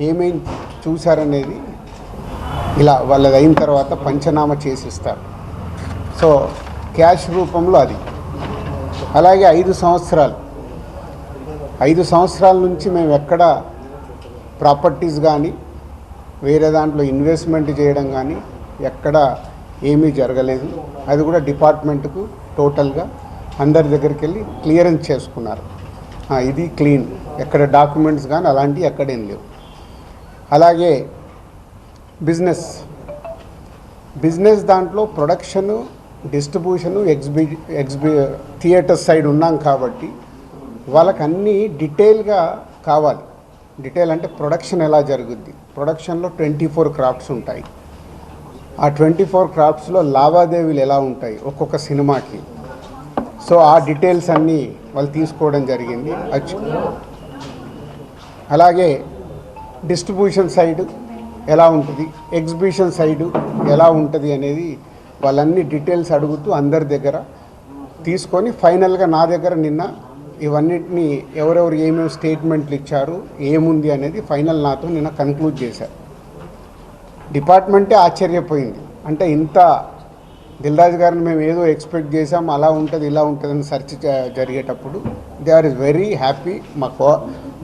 ఏమేం చూశారనేది ఇలా వాళ్ళది అయిన తర్వాత పంచనామా చేసిస్తారు. సో క్యాష్ రూపంలో అది. అలాగే 5 సంవత్సరాల నుంచి మేము ఎక్కడ ప్రాపర్టీస్ కానీ వేరే దాంట్లో ఇన్వెస్ట్మెంట్ చేయడం కానీ ఎక్కడ ఏమీ జరగలేదు. అది కూడా డిపార్ట్మెంట్కు టోటల్గా అందరి దగ్గరికి వెళ్ళి క్లియరెన్స్ చేసుకున్నారు. ఇది క్లీన్, ఎక్కడ డాక్యుమెంట్స్ కానీ అలాంటివి ఎక్కడేం లేవు. అలాగే బిజినెస్ దాంట్లో ప్రొడక్షను, డిస్ట్రిబ్యూషను, థియేటర్ సైడ్ ఉన్నాం కాబట్టి వాళ్ళకి అన్నీ డీటెయిల్గా కావాలి. డీటెయిల్ అంటే ప్రొడక్షన్ ఎలా జరుగుద్ది, ప్రొడక్షన్లో 24 క్రాఫ్ట్స్ ఉంటాయి. ఆ 24 క్రాఫ్ట్స్లో లావాదేవీలు ఎలా ఉంటాయి ఒక్కొక్క సినిమాకి. సో ఆ డీటెయిల్స్ అన్నీ వాళ్ళు తీసుకోవడం జరిగింది. అలాగే డిస్ట్రిబ్యూషన్ సైడ్ ఎలా ఉంటుంది, ఎగ్జిబిషన్ సైడు ఎలా ఉంటుంది అనేది వాళ్ళన్ని డీటెయిల్స్ అడుగుతూ అందరి దగ్గర తీసుకొని ఫైనల్గా నా దగ్గర నిన్న ఇవన్నిటిని ఎవరెవరు ఏమేమి స్టేట్మెంట్లు ఇచ్చారు, ఏముంది అనేది ఫైనల్ నాతో నిన్న కన్క్లూడ్ చేశారు. డిపార్ట్మెంటే ఆశ్చర్యపోయింది. అంటే ఇంత దిల్రాజు గారిని మేము ఏదో ఎక్స్పెక్ట్ చేసాం, అలా ఉంటుంది ఇలా ఉంటుందని సెర్చ్ జరిగేటప్పుడు దే ఆర్ వెరీ హ్యాపీ.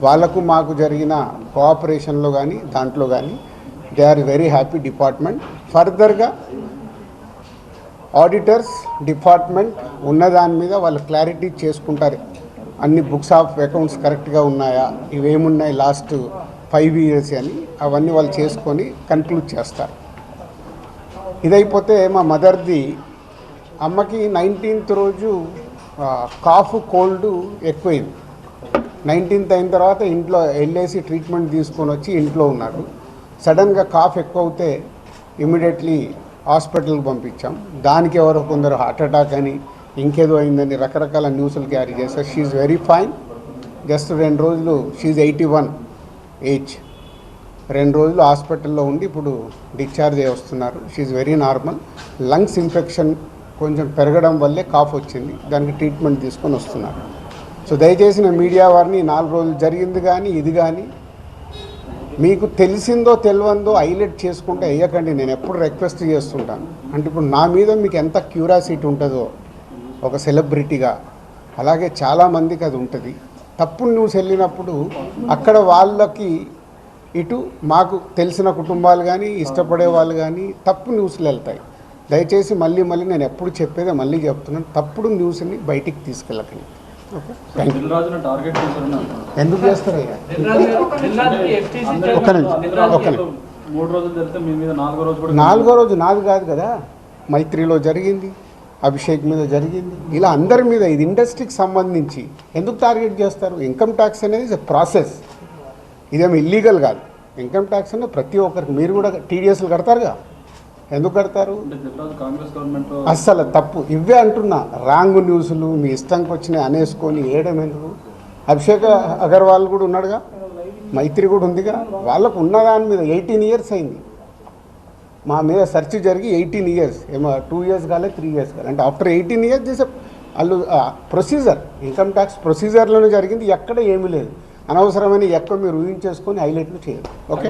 వాళ్ళకు మాకు జరిగిన కోఆపరేషన్లో కానీ దాంట్లో కానీ they are very happy department. ఫర్దర్గా ఆడిటర్స్ డిపార్ట్మెంట్ ఉన్నదాని మీద వాళ్ళు క్లారిటీ చేసుకుంటారు. అన్ని బుక్స్ ఆఫ్ అకౌంట్స్ కరెక్ట్గా ఉన్నాయా, ఇవేమున్నాయి లాస్ట్ 5 years అని అవన్నీ వాళ్ళు చేసుకొని కన్క్లూడ్ చేస్తారు. ఇదైపోతే మా మదర్ది, అమ్మకి 19th రోజు కాఫ్ కోల్డ్ ఎక్కువైంది. 19th అయిన తర్వాత ఇంట్లో వెళ్ళేసి ట్రీట్మెంట్ తీసుకొని వచ్చి ఇంట్లో ఉన్నారు. సడన్గా కాఫ్ ఎక్కువ అవుతే ఇమీడియట్లీ హాస్పిటల్కి పంపించాం. దానికి ఎవరో కొందరు హార్ట్ అటాక్ అని ఇంకేదో అయిందని రకరకాల న్యూస్లు క్యారీ చేస్తారు. She very fine. జస్ట్ 2 రోజులు, షీఈ్ 81 ఏజ్, 2 రోజులు హాస్పిటల్లో ఉండి ఇప్పుడు డిశ్చార్జ్ అయ్యి వస్తున్నారు. She very normal. Lungs infection కొంచెం పెరగడం వల్లే కాఫ్ వచ్చింది, దానికి ట్రీట్మెంట్ తీసుకొని వస్తున్నారు. సో దయచేసి నేను మీడియా వారిని 4 రోజులు జరిగింది కానీ ఇది కానీ మీకు తెలిసిందో తెలియందో హైలైట్ చేసుకుంటే వేయకండి. నేను ఎప్పుడు రిక్వెస్ట్ చేస్తుంటాను. అంటే ఇప్పుడు నా మీద మీకు ఎంత క్యూరియాసిటీ ఉంటుందో ఒక సెలబ్రిటీగా, అలాగే చాలామందికి అది ఉంటుంది. తప్పుడు న్యూస్ వెళ్ళినప్పుడు అక్కడ వాళ్ళకి ఇటు మాకు తెలిసిన కుటుంబాలు కానీ ఇష్టపడే వాళ్ళు కానీ తప్పు న్యూస్లు వెళ్తాయి. దయచేసి మళ్ళీ నేను ఎప్పుడు చెప్పేదే మళ్ళీ చెప్తున్నాను, తప్పుడు న్యూస్ని బయటికి తీసుకెళ్ళకండి. Okay, thank you. ఎందుకు చేస్తారయ్యా? ఒక్క నిమిషం. 4వ రోజు నాది కాదు కదా, మైత్రిలో జరిగింది, అభిషేక్ మీద జరిగింది, ఇలా అందరి మీద. ఇది ఇండస్ట్రీకి సంబంధించి ఎందుకు టార్గెట్ చేస్తారు? ఇన్కమ్ ట్యాక్స్ అనేది ప్రాసెస్, ఇదేమో ఇల్లీగల్ కాదు. ఇన్కమ్ ట్యాక్స్ అనేది ప్రతి ఒక్కరికి, మీరు కూడా టీడీఎస్లు కడతారుగా, ఎందుకు కడతారు? అస్సలు తప్పు. ఇవే అంటున్నా, రాంగ్ న్యూస్లు మీ ఇష్టంకి వచ్చినాయి అనేసుకొని వేయడం ఎందుకు? అభిషేక్ అగర్వాల్ కూడా ఉన్నాడుగా, మైత్రి కూడా ఉందిగా, వాళ్ళకు ఉన్నదాని మీద 18 years అయింది. మా మీద సెర్చ్ జరిగి 18 years, ఏమో 2 years కాలేదు, 3 years కాలేదు. అంటే ఆఫ్టర్ 18 years చేసే వాళ్ళు ప్రొసీజర్, ఇన్కమ్ ట్యాక్స్ ప్రొసీజర్లోనే జరిగింది, ఎక్కడ ఏమీ లేదు. అనవసరమైన ఎక్కువ మీరు ఊహించేసుకొని హైలైట్లు చేయరు. ఓకే.